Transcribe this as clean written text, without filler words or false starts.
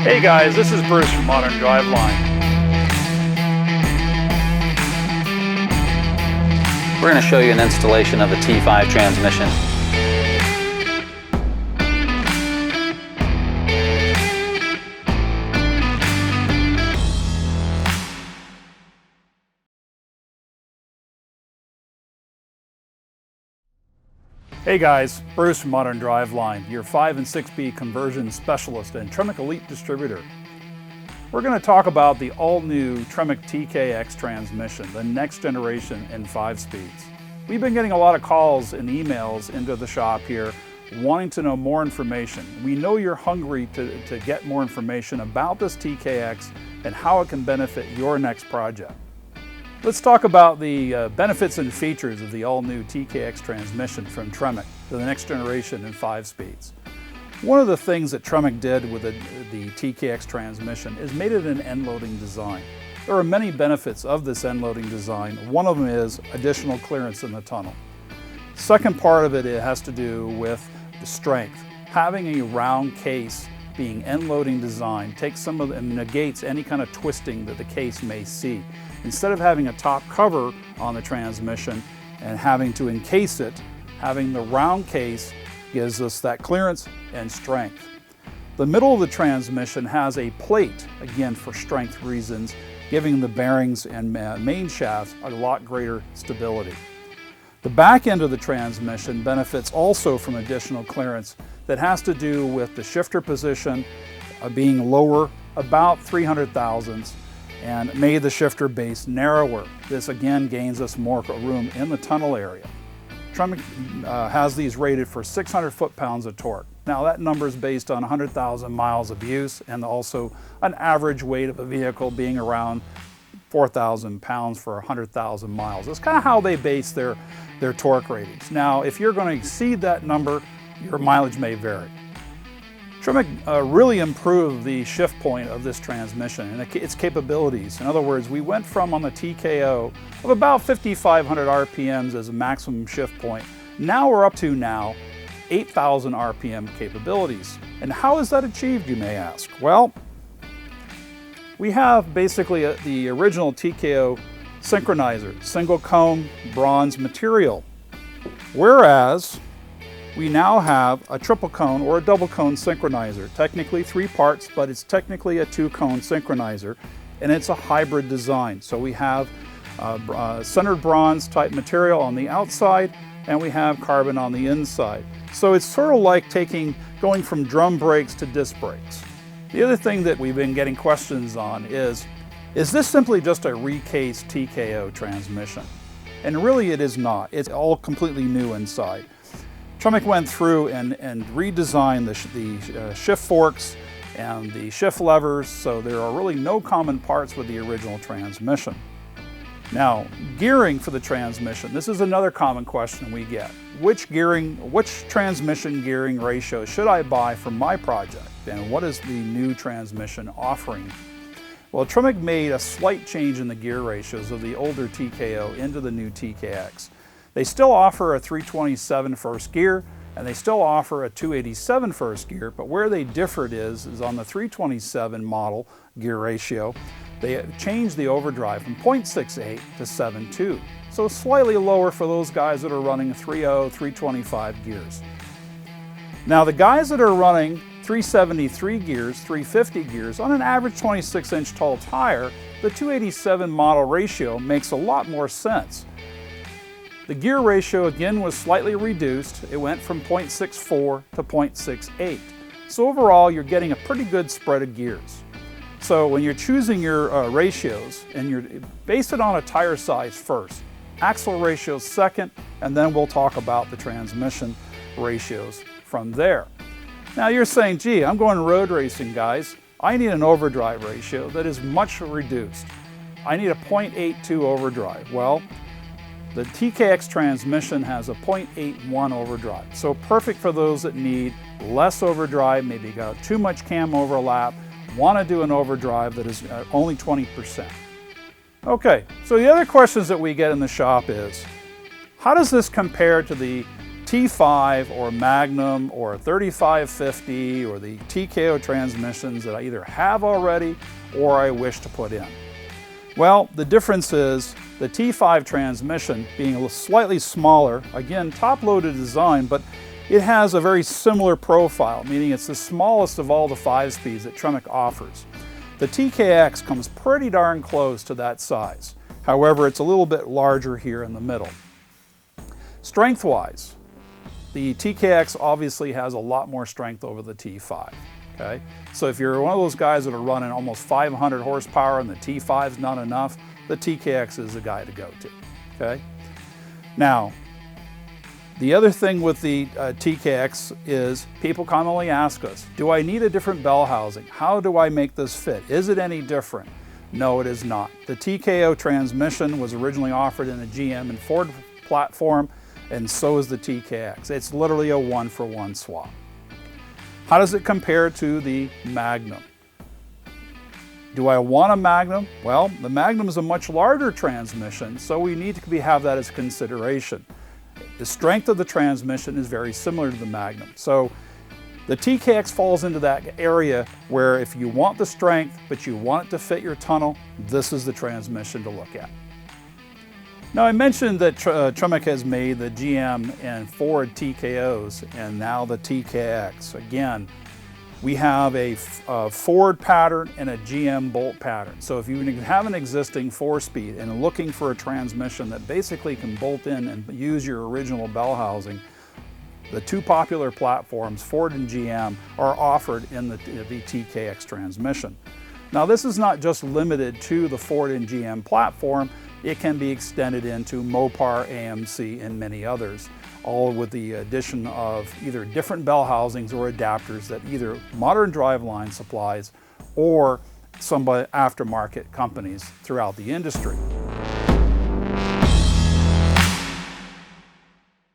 Hey guys, this is Bruce from Modern Driveline. We're going to show you an installation of a T5 transmission. Hey guys, Bruce from Modern Driveline, your 5 and 6B conversion specialist and Tremec Elite distributor. We're going to talk about the all-new Tremec Tkx transmission, the next generation in 5 speeds. We've been getting a lot of calls and emails into the shop here wanting to know more information. We know you're hungry to get more information about this Tkx and how it can benefit your next project. Let's talk about the benefits and features of the all-new Tkx transmission from Tremec, the next generation in 5 speeds. One of the things that Tremec did with the Tkx transmission is made it an end-loading design. There are many benefits of this end-loading design. One of them is additional clearance in the tunnel. Second part of it has to do with the strength. Having a round case being end-loading design takes some of and negates any kind of twisting that the case may see. Instead of having a top cover on the transmission and having to encase it, having the round case gives us that clearance and strength. The middle of the transmission has a plate, again for strength reasons, giving the bearings and main shafts a lot greater stability. The back end of the transmission benefits also from additional clearance that has to do with the shifter position being lower, about 300 thousandths, and made the shifter base narrower. This again gains us more room in the tunnel area. Tremec has these rated for 600 foot-pounds of torque. Now that number is based on 100,000 miles of use and also an average weight of a vehicle being around 4,000 pounds for 100,000 miles. That's kind of how they base their torque ratings. Now if you're going to exceed that number, your mileage may vary. Tremec really improved the shift point of this transmission and its capabilities. In other words, we went from on the TKO of about 5,500 RPMs as a maximum shift point. Now we're up to 8,000 RPM capabilities. And how is that achieved, you may ask? Well, we have basically the original TKO synchronizer, single cone bronze material, whereas we now have a triple cone or a double cone synchronizer. Technically 3 parts, but it's technically a 2-cone synchronizer, and it's a hybrid design. So we have centered bronze type material on the outside, and we have carbon on the inside. So it's sort of like going from drum brakes to disc brakes. The other thing that we've been getting questions on is this simply just a recased TKO transmission? And really it is not. It's all completely new inside. Tremec went through and redesigned the shift forks and the shift levers, so there are really no common parts with the original transmission. Now, gearing for the transmission, this is another common question we get. Which transmission gearing ratio should I buy for my project, and what is the new transmission offering? Well, Tremec made a slight change in the gear ratios of the older TKO into the new TKX. They still offer a 327 first gear, and they still offer a 287 first gear, but where they differed is on the 327 model gear ratio, they changed the overdrive from 0.68 to 7.2. So slightly lower for those guys that are running 3.0, 325 gears. Now the guys that are running 373 gears, 350 gears, on an average 26-inch tall tire, the 287 model ratio makes a lot more sense. The gear ratio again was slightly reduced. It went from 0.64 to 0.68. So overall, you're getting a pretty good spread of gears. So when you're choosing your ratios, and you're base it on a tire size first, axle ratio second, and then we'll talk about the transmission ratios from there. Now you're saying, gee, I'm going road racing, guys. I need an overdrive ratio that is much reduced. I need a 0.82 overdrive. Well, the Tkx transmission has a 0.81 overdrive, so perfect for those that need less overdrive, maybe got too much cam overlap, want to do an overdrive that is only 20%. Okay, so the other questions that we get in the shop is, how does this compare to the T5 or Magnum or 3550 or the TKO transmissions that I either have already or I wish to put in? Well, the difference is the T5 transmission being a slightly smaller, again, top-loaded design, but it has a very similar profile, meaning it's the smallest of all the 5-speeds that Tremec offers. The TKX comes pretty darn close to that size. However, it's a little bit larger here in the middle. Strength-wise, the TKX obviously has a lot more strength over the T5. Okay? So if you're one of those guys that are running almost 500 horsepower and the T5 is not enough, the TKX is the guy to go to. Okay? Now, the other thing with the TKX is people commonly ask us, do I need a different bell housing? How do I make this fit? Is it any different? No, it is not. The TKO transmission was originally offered in a GM and Ford platform, and so is the TKX. It's literally a one-for-one swap. How does it compare to the Magnum? Do I want a Magnum? Well, the Magnum is a much larger transmission, so we need to have that as a consideration. The strength of the transmission is very similar to the Magnum. So the TKX falls into that area where if you want the strength, but you want it to fit your tunnel, this is the transmission to look at. Now, I mentioned that Tremec has made the GM and Ford TKOs and now the TKX. Again, we have a Ford pattern and a GM bolt pattern. So if you have an existing 4-speed and looking for a transmission that basically can bolt in and use your original bell housing, the two popular platforms, Ford and GM, are offered in the TKX transmission. Now, this is not just limited to the Ford and GM platform. It can be extended into Mopar, AMC, and many others, all with the addition of either different bell housings or adapters that either Modern Driveline supplies or some aftermarket companies throughout the industry.